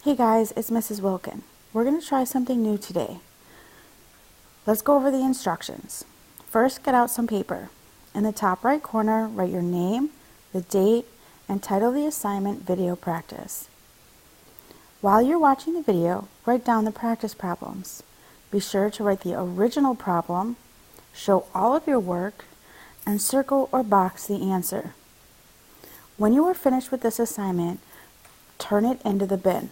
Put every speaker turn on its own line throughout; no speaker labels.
Hey guys, it's Mrs. Wilkin. We're going to try something new today. Let's go over the instructions. First, get out some paper. In the top right corner, write your name, the date, and title the assignment Video Practice. While you're watching the video, write down the practice problems. Be sure to write the original problem, show all of your work, and circle or box the answer. When you are finished with this assignment, turn it into the bin.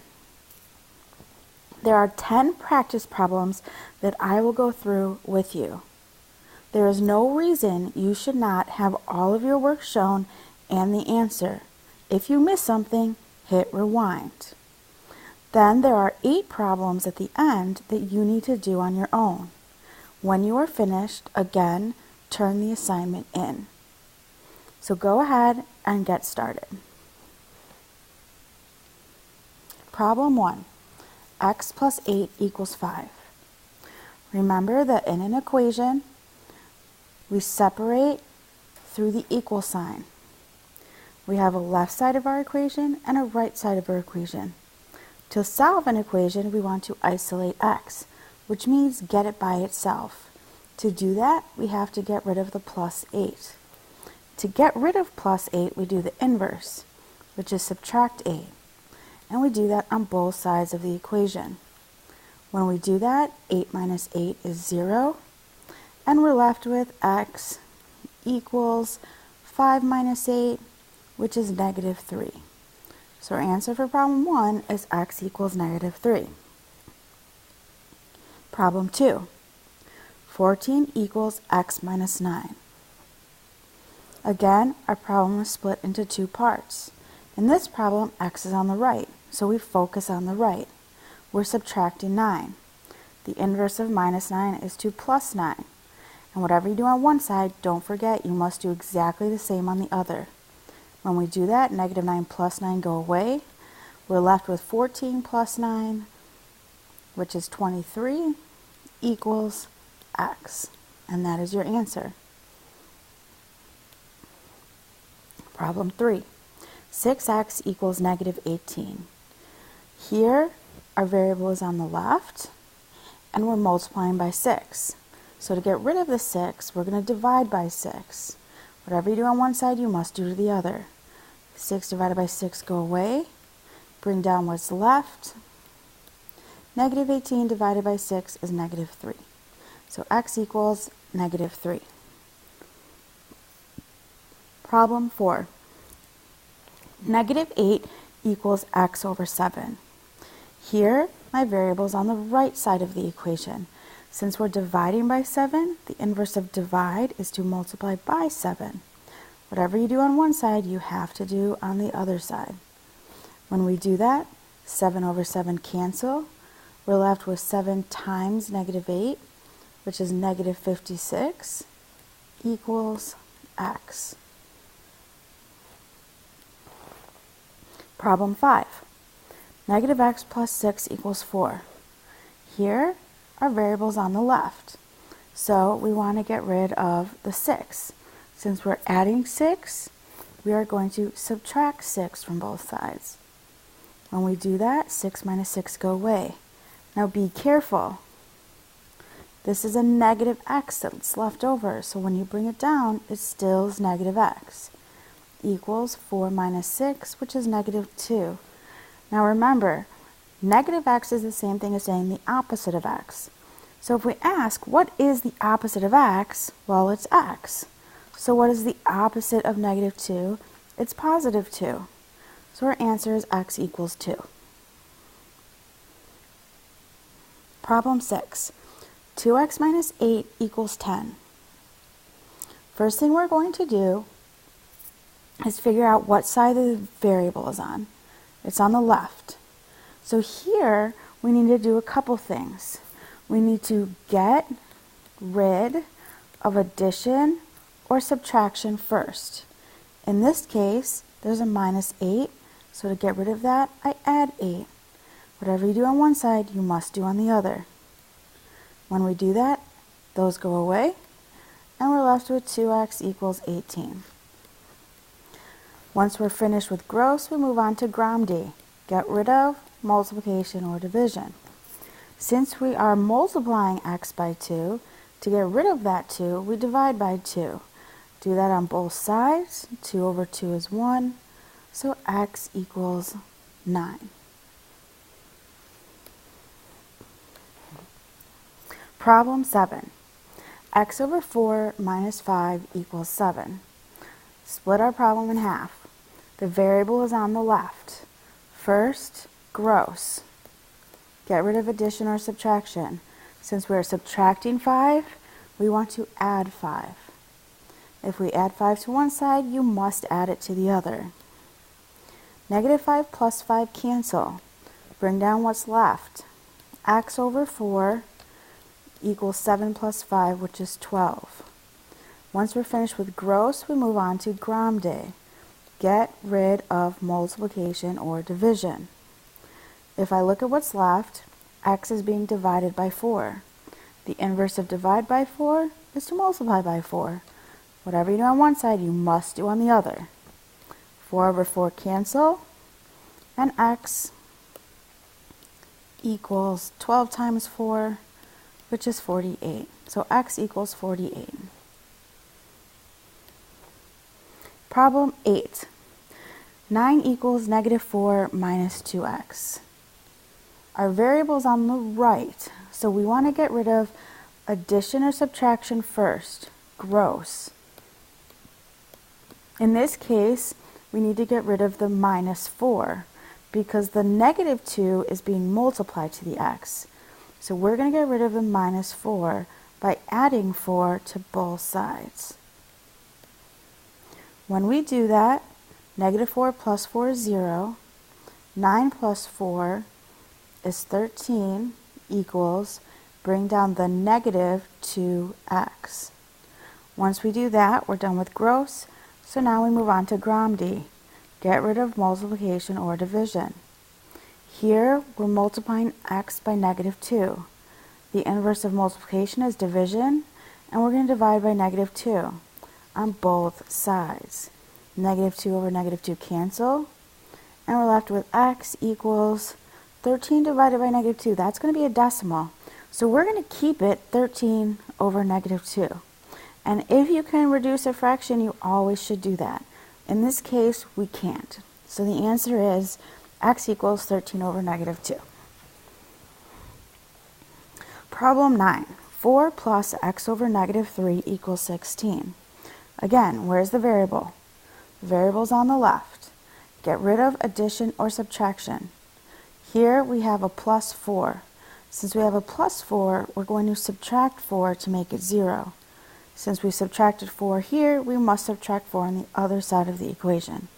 There are 10 practice problems that I will go through with you. There is no reason you should not have all of your work shown and the answer. If you miss something, hit rewind. Then there are 8 problems at the end that you need to do on your own. When you are finished, again, turn the assignment in. So go ahead and get started. Problem 1. X plus 8 equals 5. Remember that in an equation, we separate through the equal sign. We have a left side of our equation and a right side of our equation. To solve an equation, we want to isolate x, which means get it by itself. To do that, we have to get rid of the plus 8. To get rid of plus 8, we do the inverse, which is subtract 8. And we do that on both sides of the equation. When we do that, 8 minus 8 is 0, and we're left with x equals 5 minus 8, which is negative 3. So our answer for problem 1 is x equals negative 3. Problem 2. 14 equals x minus 9. Again, our problem is split into 2 parts. In this problem, x is on the right, so we focus on the right. We're subtracting 9. The inverse of minus 9 is to plus 9. And whatever you do on one side, don't forget you must do exactly the same on the other. When we do that, negative 9 plus 9 go away. We're left with 14 plus 9, which is 23, equals x. And that is your answer. Problem 3. 6x equals negative 18. Here, our variable is on the left, and we're multiplying by 6. So to get rid of the 6, we're going to divide by 6. Whatever you do on one side, you must do to the other. 6 divided by 6 go away. Bring down what's left. Negative 18 divided by 6 is negative 3. So x equals negative 3. Problem 4. Negative 8 equals x over 7. Here, my variable is on the right side of the equation. Since we're dividing by 7, the inverse of divide is to multiply by 7. Whatever you do on one side, you have to do on the other side. When we do that, 7 over 7 cancel. We're left with 7 times negative 8, which is negative 56, equals x. Problem 5. Negative x plus 6 equals 4. Here, our variable is on the left. So we want to get rid of the 6. Since we're adding 6, we are going to subtract 6 from both sides. When we do that, 6 minus 6 go away. Now be careful. This is a negative x that's left over, so when you bring it down, it still is negative x. Equals 4 minus 6, which is negative 2. Now remember, negative x is the same thing as saying the opposite of x. So if we ask, what is the opposite of x? Well, it's x. So what is the opposite of negative 2? It's positive 2. So our answer is x equals 2. Problem 6. 2x minus 8 equals 10. First thing we're going to do is figure out what side the variable is on. It's on the left. So here we need to do a couple things. We need to get rid of addition or subtraction first. In this case, there's a minus 8, so to get rid of that, I add 8. Whatever you do on one side, you must do on the other. When we do that, those go away, and we're left with 2x equals 18. Once we're finished with gross, we move on to Gramdy. Get rid of multiplication, or division. Since we are multiplying x by 2, to get rid of that 2, we divide by 2. Do that on both sides. 2 over 2 is 1, so x equals 9. Problem 7. X over 4 minus 5 equals 7. Split our problem in half. The variable is on the left. First, gross. Get rid of addition or subtraction. Since we're subtracting 5, we want to add 5. If we add 5 to one side, you must add it to the other. Negative 5 plus 5 cancel. Bring down what's left. X over 4 equals 7 plus 5, which is 12. Once we're finished with gross, we move on to grande. Get rid of multiplication or division. If I look at what's left, x is being divided by 4. The inverse of divide by 4 is to multiply by 4. Whatever you do on one side, you must do on the other. 4 over 4 cancel, and x equals 12 times 4, which is 48. So x equals 48. Problem 8. 9 equals negative 4 minus 2x. Our variable's on the right, so we want to get rid of addition or subtraction first, gross. In this case, we need to get rid of the minus 4 because the negative 2 is being multiplied to the x. So we're going to get rid of the minus 4 by adding 4 to both sides. When we do that, negative 4 plus 4 is 0. 9 plus 4 is 13 equals, bring down the negative 2x. Once we do that, we're done with gross. So now we move on to grande. Get rid of multiplication or division. Here, we're multiplying x by negative 2. The inverse of multiplication is division, and we're going to divide by negative 2 on both sides. Negative 2 over negative 2 cancel, and we're left with x equals 13 divided by negative 2. That's going to be a decimal, so we're going to keep it 13 over negative 2. And if you can reduce a fraction, you always should do that. In this case, we can't. So the answer is x equals 13 over negative 2. Problem 9. 4 plus x over negative 3 equals 16. Again, where's the variable? The variable's on the left. Get rid of addition or subtraction. Here we have a plus 4. Since we have a plus 4, we're going to subtract 4 to make it 0. Since we subtracted 4 here, we must subtract 4 on the other side of the equation.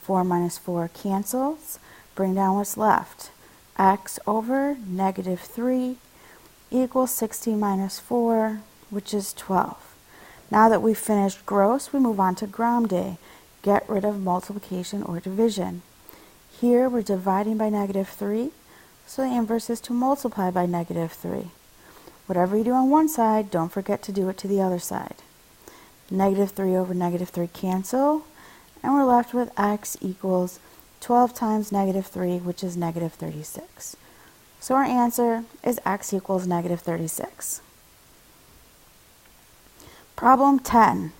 4 minus 4 cancels. Bring down what's left. X over negative 3 equals 16 minus 4, which is 12. Now that we've finished gross, we move on to grande. Get rid of multiplication or division. Here we're dividing by negative 3, so the inverse is to multiply by negative 3. Whatever you do on one side, don't forget to do it to the other side. Negative 3 over negative 3 cancel, and we're left with x equals 12 times negative 3, which is negative 36. So our answer is x equals negative 36. Problem 10.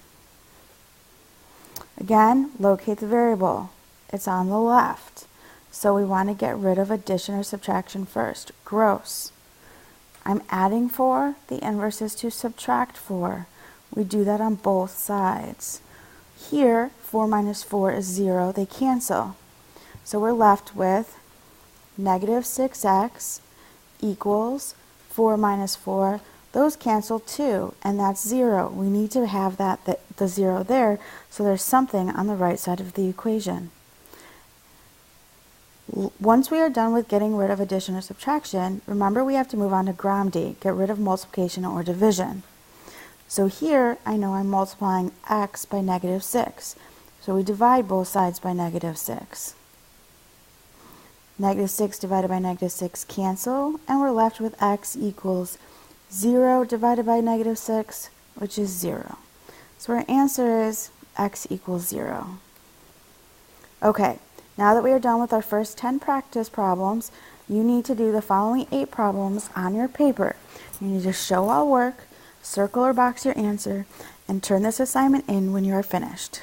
Again, locate the variable. It's on the left. So we want to get rid of addition or subtraction first. Gross. I'm adding 4. The inverse is to subtract 4. We do that on both sides. Here, 4 minus 4 is 0. They cancel. So we're left with negative 6x equals 4 minus 4. Those cancel too, and that's 0. We need to have the 0 there, so there's something on the right side of the equation. Once we are done with getting rid of addition or subtraction, remember we have to move on to grande, get rid of multiplication or division. So here, I know I'm multiplying x by negative 6. So we divide both sides by negative 6. Negative 6 divided by negative 6 cancel, and we're left with x equals 0 divided by negative 6, which is 0. So our answer is x equals 0. Okay, Now that we are done with our first 10 practice problems, you need to do the following 8 problems on your paper. You need to show all work, circle or box your answer, and turn this assignment in when you are finished.